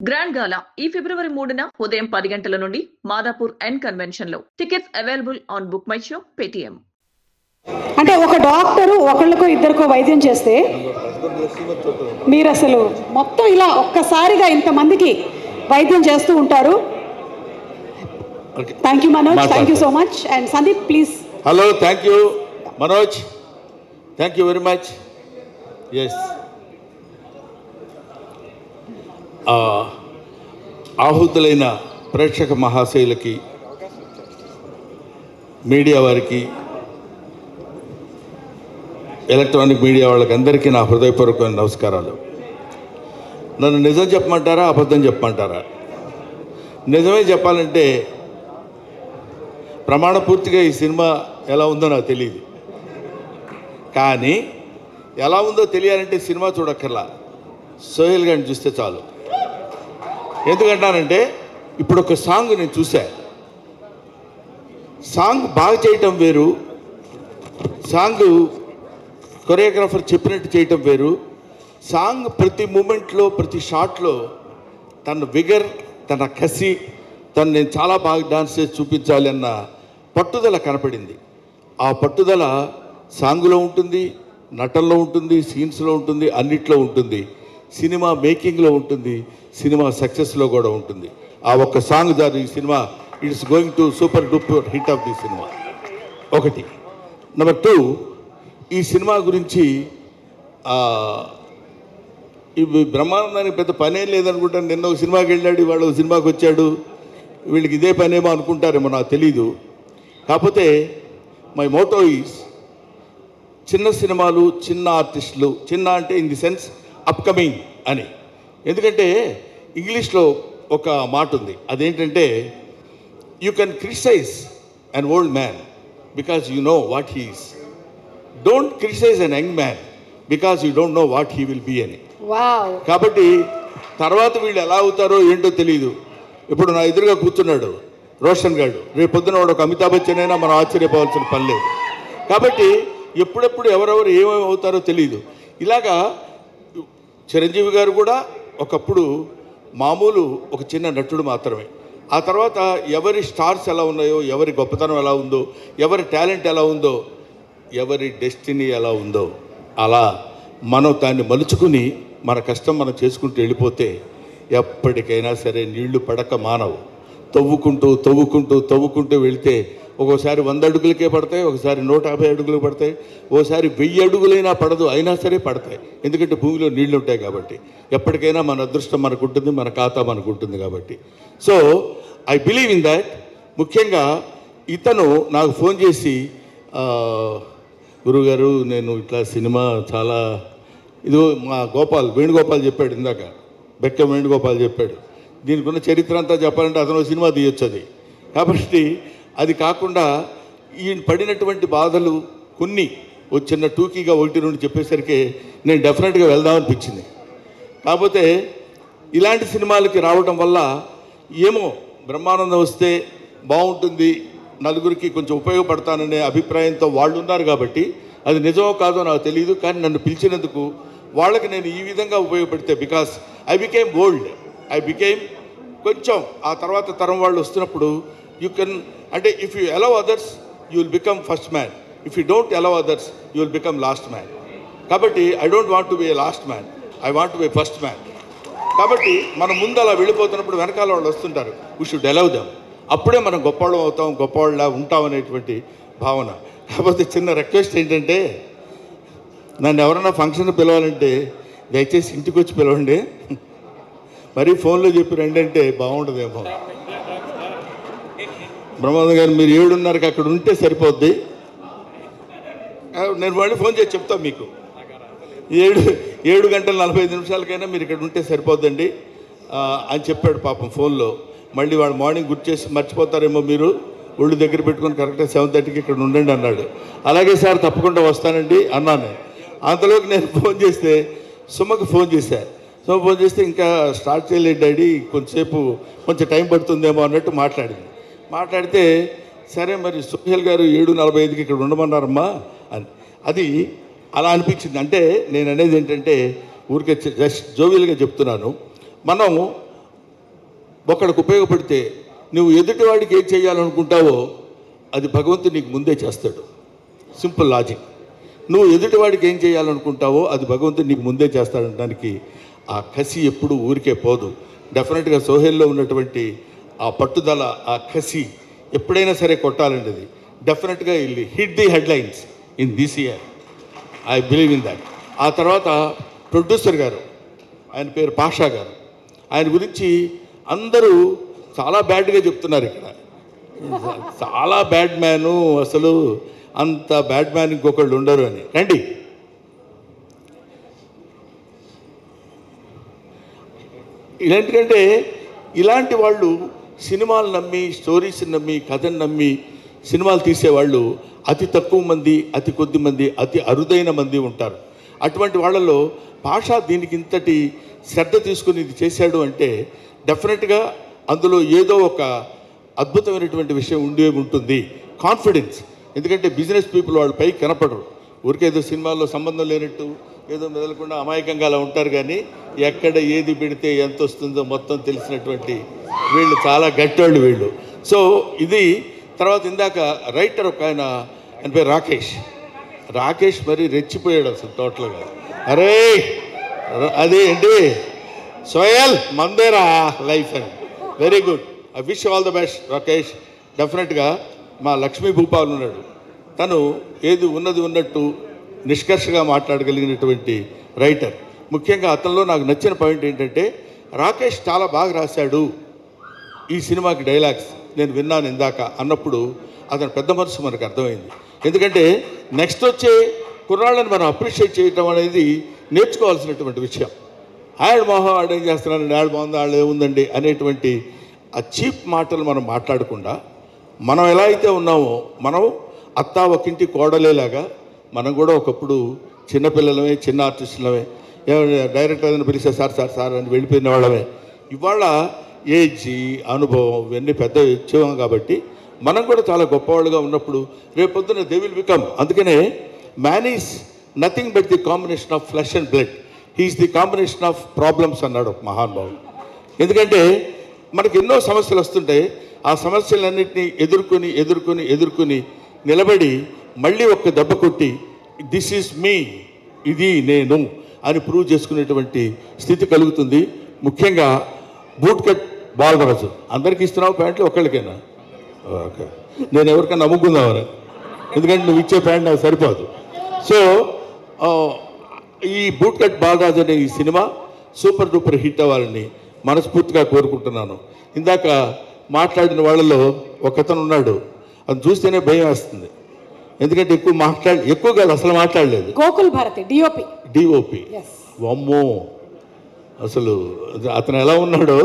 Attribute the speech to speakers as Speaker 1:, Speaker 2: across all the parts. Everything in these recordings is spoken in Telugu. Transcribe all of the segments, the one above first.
Speaker 1: గ్రాండ్ గాలా ఈ ఫిబ్రవరి 3న ఉదయం 10 గంటల నుండి మాదాపూర్ ఎన్ కన్వెన్షన్ లో. Tickets available on book my show Paytm.
Speaker 2: అంటే ఒక డాక్టరు ఒకళ్ళకో ఇద్దరికో వైద్యం చేస్తే మీరు అసలు మొత్తం ఇలా ఒక్కసారిగా ఇంతమందికి వైద్యం చేస్తూ ఉంటారు. Thank you Manoj, thank you so much. And Sandeep please.
Speaker 3: Hello, thank you Manoj, thank you very much. Yes, ఆహుతులైన ప్రేక్షక మహాశయులకి, మీడియా వారికి, ఎలక్ట్రానిక్ మీడియా వాళ్ళకి అందరికీ నా హృదయపూర్వకమైన నమస్కారాలు. నన్ను నిజం చెప్పమంటారా, అబద్ధం చెప్పమంటారా? నిజమే చెప్పాలంటే ప్రమాణపూర్తిగా ఈ సినిమా ఎలా ఉందో నాకు తెలియదు, కానీ ఎలా ఉందో తెలియాలంటే సినిమా చూడక్కర్లా, సోహెల్ గారిని చూస్తే చాలు. ఎందుకంటానంటే ఇప్పుడు ఒక సాంగ్ నేను చూసా, సాంగ్ బాగా చేయటం వేరు, సాంగ్ కొరియోగ్రాఫర్ చెప్పినట్టు చేయటం వేరు. సాంగ్ ప్రతి మూమెంట్లో, ప్రతి షాట్లో తన విగర్, తన కసి, తను నేను చాలా బాగా డాన్స్ చేసి చూపించాలి అన్న పట్టుదల కనపడింది. ఆ పట్టుదల సాంగ్లో ఉంటుంది, నటనలో ఉంటుంది, సీన్స్లో ఉంటుంది, అన్నిట్లో ఉంటుంది, సినిమా మేకింగ్లో ఉంటుంది, సినిమా సక్సెస్లో కూడా ఉంటుంది. ఆ ఒక్క సాంగ్ దాని ఈ cinema it's going to super duper hit of the cinema. ఒకటి. నెంబర్ 2, ఈ సినిమా గురించి ఇవి బ్రహ్మానందానికి పెద్ద పనేం లేదనుకుంటాను. నిన్న ఒక సినిమాకి వెళ్ళాడు, ఇవాళ ఒక సినిమాకి వచ్చాడు, వీళ్ళకి ఇదే పనేమో అనుకుంటారేమో, నాకు తెలీదు. కాకపోతే మై మోటో ఈజ్ చిన్న సినిమాలు, చిన్న ఆర్టిస్టులు, చిన్న అంటే ఇన్ ది సెన్స్ అప్కమింగ్ అని. ఎందుకంటే ఇంగ్లీష్లో ఒక మాట ఉంది, అదేంటంటే you can criticise an old man because you know what he is. Don't criticise an young man because you don't know what he will be అని. కాబట్టి తర్వాత వీళ్ళు ఎలా అవుతారో ఏంటో తెలియదు. ఇప్పుడు నా ఎదురుగా కూర్చున్నాడు రోషన్ గారు, రేపు పొద్దున వాడు ఒక అమితాబ్ బచ్చన్ అయినా మనం ఆశ్చర్యపోవాల్సిన పని లేదు. కాబట్టి ఎప్పుడెప్పుడు ఎవరెవరు ఏమేమి అవుతారో తెలియదు. ఇలాగా చిరంజీవి గారు కూడా ఒకప్పుడు మామూలు ఒక చిన్న నటుడు మాత్రమే. ఆ తర్వాత ఎవరి స్టార్స్ ఎలా ఉన్నాయో, ఎవరి గొప్పతనం ఎలా ఉందో, ఎవరి టాలెంట్ ఎలా ఉందో, ఎవరి డెస్టినీ ఎలా ఉందో, అలా మనం దాన్ని మలుచుకుని మన కష్టం మనం చేసుకుంటూ వెళ్ళిపోతే ఎప్పటికైనా సరే నీళ్లు పడక మానవు. తవ్వుకుంటూ తవ్వుకుంటూ తవ్వుకుంటూ వెళితే ఒక్కోసారి 100 అడుగులకే పడతాయి, ఒకసారి 150 అడుగులకు పడతాయి, ఓసారి 1000 అడుగులైనా పడదు, అయినా సరే పడతాయి. ఎందుకంటే భూమిలో నీళ్లు ఉంటాయి కాబట్టి. ఎప్పటికైనా మన అదృష్టం మనకు ఉంటుంది, మన ఖాతా మనకు ఉంటుంది కాబట్టి. So I believe in that. ముఖ్యంగా ఇతను నాకు ఫోన్ చేసి, గురుగారు నేను ఇట్లా సినిమా చాలా ఇది మా వేణుగోపాల్ చెప్పాడు ఇందాక, బెక్క వేణుగోపాల్ చెప్పాడు, దీనికి ఉన్న చరిత్ర అంతా చెప్పాలంటే అతను సినిమా తీయొచ్చు అది. కాబట్టి అది కాకుండా ఈయన పడినటువంటి బాధలు కొన్ని చిన్న టూకీగా 1-2 చెప్పేసరికి నేను డెఫినెట్గా వెళ్దామనిపించింది. కాకపోతే ఇలాంటి సినిమాలకి రావడం వల్ల ఏమో బ్రహ్మానందం వస్తే బాగుంటుంది, నలుగురికి కొంచెం ఉపయోగపడతాననే అభిప్రాయంతో వాళ్ళు ఉన్నారు కాబట్టి, అది నిజమో కాదో నాకు తెలియదు, కానీ నన్ను పిలిచినందుకు వాళ్ళకి నేను ఈ విధంగా ఉపయోగపడితే, because I became old, I became కొంచెం ఆ తర్వాత తరం వాళ్ళు వస్తున్నప్పుడు యూ కెన్ అంటే if you allow others you will become first man, if you don't allow others you will become last man. కాబట్టి I don't want to be a last man, I want to be first man. కాబట్టి మనం ముందు అలా వెళ్ళిపోతున్నప్పుడు వెనకాల వాళ్ళు వస్తుంటారు, వీ షుడ్ అలౌ దెమ్. అప్పుడే మనం గొప్పవాళ్ళం అవుతాం, గొప్పవాళ్ళ ఉంటాం అనేటువంటి భావన. కాకపోతే చిన్న రిక్వెస్ట్ ఏంటంటే, నన్ను ఎవరైనా ఫంక్షన్ పిలవాలంటే దయచేసి ఇంటికి వచ్చి పిలవండి, మరీ ఫోన్లో చెప్పి రండి అంటే బాగుంటుందేమో. బ్రహ్మానంద గారు మీరు 7:30కి అక్కడ ఉంటే సరిపోద్ది, నేను మళ్ళీ ఫోన్ చేసి చెప్తాను మీకు. 7 గంటల 45 నిమిషాలకైనా మీరు ఇక్కడ ఉంటే సరిపోద్దండి అని చెప్పాడు పాపం ఫోన్లో. మళ్ళీ వాడు మార్నింగ్ గుర్తు చేసి మర్చిపోతారేమో, మీరు ఒళ్ళు దగ్గర పెట్టుకొని కరెక్ట్గా 7:30కి ఇక్కడ ఉండండి అన్నాడు. అలాగే సార్ తప్పకుండా వస్తానండి అన్నాను. అంతలోకి నేను ఫోన్ చేస్తే సుమకు ఫోన్ చేశాను. సుమ ఫోన్ చేస్తే ఇంకా స్టార్ట్ చేయలేదు డాడీ, కొంచెం టైం పడుతుందేమో అన్నట్టు మాట్లాడితే సరే మరి సోహెల్ గారు 7:45కి ఇక్కడ ఉండమన్నారమ్మా అని. అది అలా అనిపించింది. అంటే నేను అనేది ఏంటంటే ఊరికే జస్ట్ జోవియల్గా చెప్తున్నాను. మనం ఒకడికి ఉపయోగపడితే నువ్వు ఎదుటివాడికి ఏం చేయాలనుకుంటావో అది భగవంతుడు నీకు ముందే చేస్తాడు. Simple logic. నువ్వు ఎదుటివాడికి ఏం చేయాలనుకుంటావో అది భగవంతుడు నీకు ముందే చేస్తాడనడానికి ఆ కసి ఎప్పుడు ఊరికే పోదు. డెఫినెట్గా సోహెల్లో ఉన్నటువంటి ఆ పట్టుదల, ఆ కసి ఎప్పుడైనా సరే కొట్టాలండి. అది డెఫినెట్గా ఇల్లు hit the headlines in this year. I believe in that. ఆ తర్వాత ప్రొడ్యూసర్ గారు, ఆయన పేరు పాషా గారు, ఆయన గురించి అందరూ చాలా బ్యాడ్గా చెప్తున్నారు ఇక్కడ. చాలా బ్యాడ్ మ్యాను, అసలు అంత బ్యాడ్ మ్యాన్ ఇంకొకళ్ళు ఉండరు అని. రండి, ఇలాంటికంటే ఇలాంటి వాళ్ళు సినిమాలు నమ్మి, స్టోరీస్ని నమ్మి, కథను నమ్మి సినిమాలు తీసేవాళ్ళు అతి తక్కువ మంది, అతి కొద్ది మంది, అతి అరుదైన మంది ఉంటారు. అటువంటి వాళ్ళలో పాషా దీనికి ఇంతటి శ్రద్ధ తీసుకుని ఇది చేశాడు అంటే డెఫినెట్గా అందులో ఏదో ఒక అద్భుతమైనటువంటి విషయం ఉండే ఉంటుంది. కాన్ఫిడెన్స్. ఎందుకంటే బిజినెస్ పీపుల్ వాళ్ళు పైకి కనపడరు. ఊరికేదో సినిమాల్లో సంబంధం లేనట్టు ఏదో మెదలకుండా అమాయకంగా అలా ఉంటారు. కానీ ఎక్కడ ఏది పెడితే ఎంత వస్తుందో మొత్తం తెలిసినటువంటి వీళ్ళు చాలా గట్టోళ్ళు వీళ్ళు. సో ఇది తర్వాత ఇందాక రైటర్ ఒక ఆయన పేరు రాకేష్ మరి రెచ్చిపోయాడు అసలు టోటల్గా. అరే అదే ఏంటి సోయల్ మందేరా లైఫ్ అని. Very good. I wish all the best Rakesh. డెఫినెట్గా మా లక్ష్మీ భూపాల్ ఉన్నాడు, తను ఏది ఉన్నది ఉన్నట్టు నిష్కర్షగా మాట్లాడగలిగినటువంటి రైటర్. ముఖ్యంగా అతనిలో నాకు నచ్చిన పాయింట్ ఏంటంటే రాకేష్ చాలా బాగా రాశాడు ఈ సినిమాకి డైలాగ్స్, నేను విన్నాను ఇందాక అన్నప్పుడు అతని పెద్ద మనసు మనకు అర్థమైంది. ఎందుకంటే నెక్స్ట్ వచ్చే కుర్రాళ్ళని మనం అప్రిషియేట్ చేయటం అనేది నేర్చుకోవాల్సినటువంటి విషయం. ఆయన మోహం ఆడు ఏం చేస్తున్నారండి, ఆడు బాగుంది, వాళ్ళు ఏముందండి అనేటువంటి ఆ చీప్ మాటలు మనం మాట్లాడకుండా మనం ఎలా అయితే ఉన్నామో, మనం అత్తా ఒకింటి కోడలేలాగా మనం కూడా ఒకప్పుడు చిన్నపిల్లలమే, చిన్న ఆర్టిస్టులమే, డైరెక్టర్ ఏదైనా పిలిస్తే సార్ సార్ సార్ అని వెళ్ళిపోయిన వాళ్ళమే. ఇవాళ ఏజ్, అనుభవం ఇవన్నీ పెద్ద వచ్చేవాం కాబట్టి మనం కూడా చాలా గొప్పవాళ్ళుగా ఉన్నప్పుడు రేపొద్దున దే విల్ బికమ్. అందుకనే man is nothing but the combination of flesh and blood, he is the combination of problems అన్నాడు ఒక మహానుభావుడు. ఎందుకంటే మనకు ఎన్నో సమస్యలు వస్తుంటాయి. ఆ సమస్యలన్నింటినీ ఎదుర్కొని నిలబడి మళ్ళీ ఒక్క దెబ్బ కొట్టి దిస్ ఈజ్ మీ, ఇది నేను అని ప్రూవ్ చేసుకునేటువంటి స్థితి కలుగుతుంది. ముఖ్యంగా బూట్ కట్ బాలరాజు అందరికీ ఇస్తున్నావు ప్యాంట్లు, ఒక్కళ్ళకైనా? ఓకే, నేను ఎవరికైనా నమ్ముకుందామని, ఎందుకంటే నువ్వు ఇచ్చే ప్యాంట్ నాకు సరిపోదు. సో ఈ బూట్ కట్ బాలరాజు అనే ఈ సినిమా సూపర్ డూపర్ హిట్ అవ్వాలని మనస్ఫూర్తిగా కోరుకుంటున్నాను. ఇందాక మాట్లాడిన వాళ్ళలో ఒకతను ఉన్నాడు, అది చూస్తేనే భయం వేస్తుంది. ఎందుకంటే ఎక్కువ కాదు, అసలు మాట్లాడలేదు.
Speaker 2: గోకుల్ భారతి డిఓపి.
Speaker 3: అమ్మో, అసలు అతను ఎలా ఉన్నాడో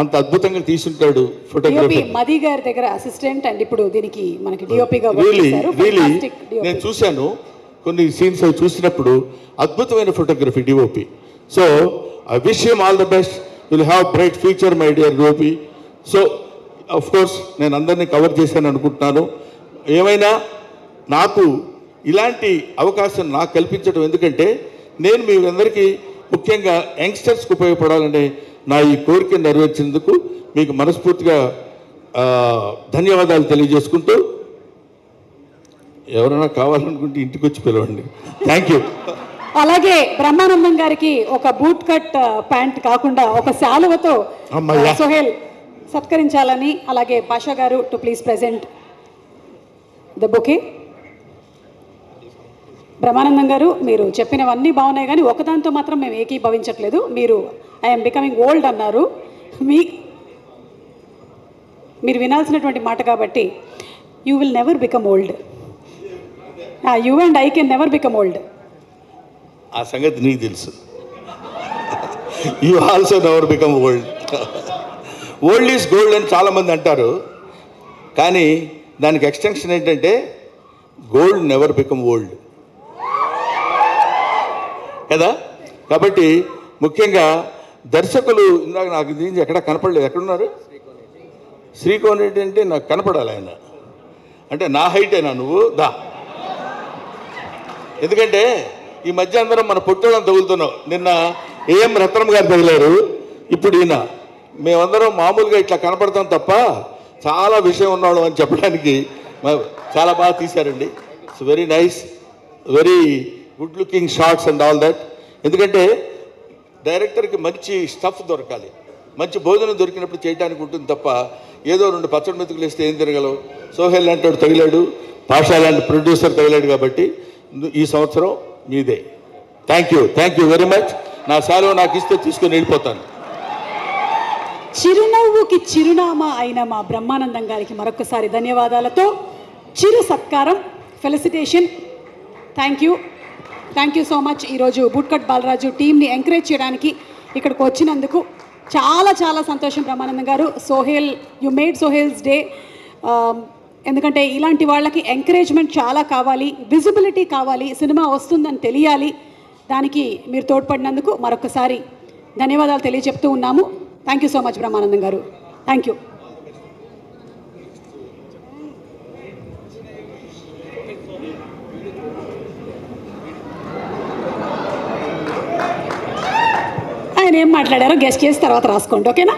Speaker 3: అంత అద్భుతంగా తీసుంటాడు ఫోటోగ్రఫీ.
Speaker 2: మది గారి దగ్గర అసిస్టెంట్ అండ్ ఇప్పుడు దీనికి మనకి డిఓపిగా
Speaker 3: నేను చూశాను కొన్ని సీన్స్ అవి చూసినప్పుడు. అద్భుతమైన photography DOP. So I wish him all the best. Will have bright future my dear DOP. So of course నేను అందరినీ కవర్ చేశాను అనుకుంటున్నాను. ఏమైనా నాకు ఇలాంటి అవకాశం నాకు కల్పించడం, ఎందుకంటే నేను మీ అందరికీ ముఖ్యంగా యంగ్స్టర్స్కి ఉపయోగపడాలనే నా ఈ కోరికను నెరవేర్చేందుకు మీకు మనస్ఫూర్తిగా ధన్యవాదాలు తెలియజేసుకుంటూ, ఎవరైనా కావాలనుకుంటే ఇంటికి వచ్చి పిలవండి. Thank you.
Speaker 2: అలాగే బ్రహ్మానందం గారికి ఒక బూట్ కట్ ప్యాంట్ కాకుండా ఒక శాలువతో సోహెల్ సత్కరించాలని, అలాగే పాషా గారు to please present the bouquet. Brahmanandam గారు, మీరు చెప్పినవన్నీ బాగున్నాయి, కానీ ఒకదాంతో మాత్రం మేము ఏకీభవించట్లేదు. మీరు ఐఎమ్ బికమింగ్ ఓల్డ్ అన్నారు. మీరు వినాల్సినటువంటి మాట కాబట్టి you will never become old. You and I can never become old.
Speaker 3: ఆ సంగతి నీకు తెలుసు. You also never become old. Old is gold అని చాలామంది అంటారు, కానీ దానికి ఎక్స్టెన్షన్ ఏంటంటే గోల్డ్ నెవర్ బికమ్ ఓల్డ్ కదా. కాబట్టి ముఖ్యంగా దర్శకులు, ఇందాక నాకు దీనికి ఎక్కడ కనపడలేదు, ఎక్కడున్నారు? శ్రీకోన్ రెడ్డి అంటే నాకు కనపడాలి ఆయన. అంటే నా హైటేనా నువ్వు? దా. ఎందుకంటే ఈ మధ్య అందరం మన పొట్టోళ్ళని తగులుతున్నాం. నిన్న ఏఎం రత్నం గారు తగిలారు, ఇప్పుడు ఈయన. మేమందరం మామూలుగా ఇట్లా కనపడతాం తప్ప చాలా విషయం ఉన్నాడు అని చెప్పడానికి చాలా బాగా తీశారండి. It's very nice, very good looking shorts and all that. ఎందుకంటే డైరెక్టర్కి మంచి స్టఫ్ దొరకాలి, మంచి భోజనం దొరికినప్పుడు చేయడానికి ఉంటుంది తప్ప ఏదో 2 పచ్చడి మెతుకులు వేస్తే ఏం తిరగలవు. సోహెల్ లాంటి వాడు తగిలాడు, పాషా లాంటి ప్రొడ్యూసర్ తగిలాడు. కాబట్టి ఈ సంవత్సరం మీదే. Thank you very much. నా సెలవు నాకు ఇస్తే తీసుకొని వెళ్ళిపోతాను.
Speaker 2: చిరునవ్వుకి చిరునామా అయిన మా బ్రహ్మానందం గారికి మరొకసారి ధన్యవాదాలతో చిరు సత్కారం, felicitation. Thank you so much. ఈరోజు బూట్కట్ బాలరాజు టీంని ఎంకరేజ్ చేయడానికి ఇక్కడికి వచ్చినందుకు చాలా చాలా సంతోషం Brahmanandam garu. Sohel, you made Sohel's day. ఎందుకంటే ఇలాంటి వాళ్ళకి ఎంకరేజ్మెంట్ చాలా కావాలి, విజిబిలిటీ కావాలి, సినిమా వస్తుందని తెలియాలి. దానికి మీరు తోడ్పడినందుకు మరొకసారి ధన్యవాదాలు తెలియజెప్తూ ఉన్నాము. Thank you so much Brahmanandam garu. Thank you. ఆయన ఏం మాట్లాడారో గెస్ట్ చేసి తర్వాత రాసుకోండి, ఓకేనా?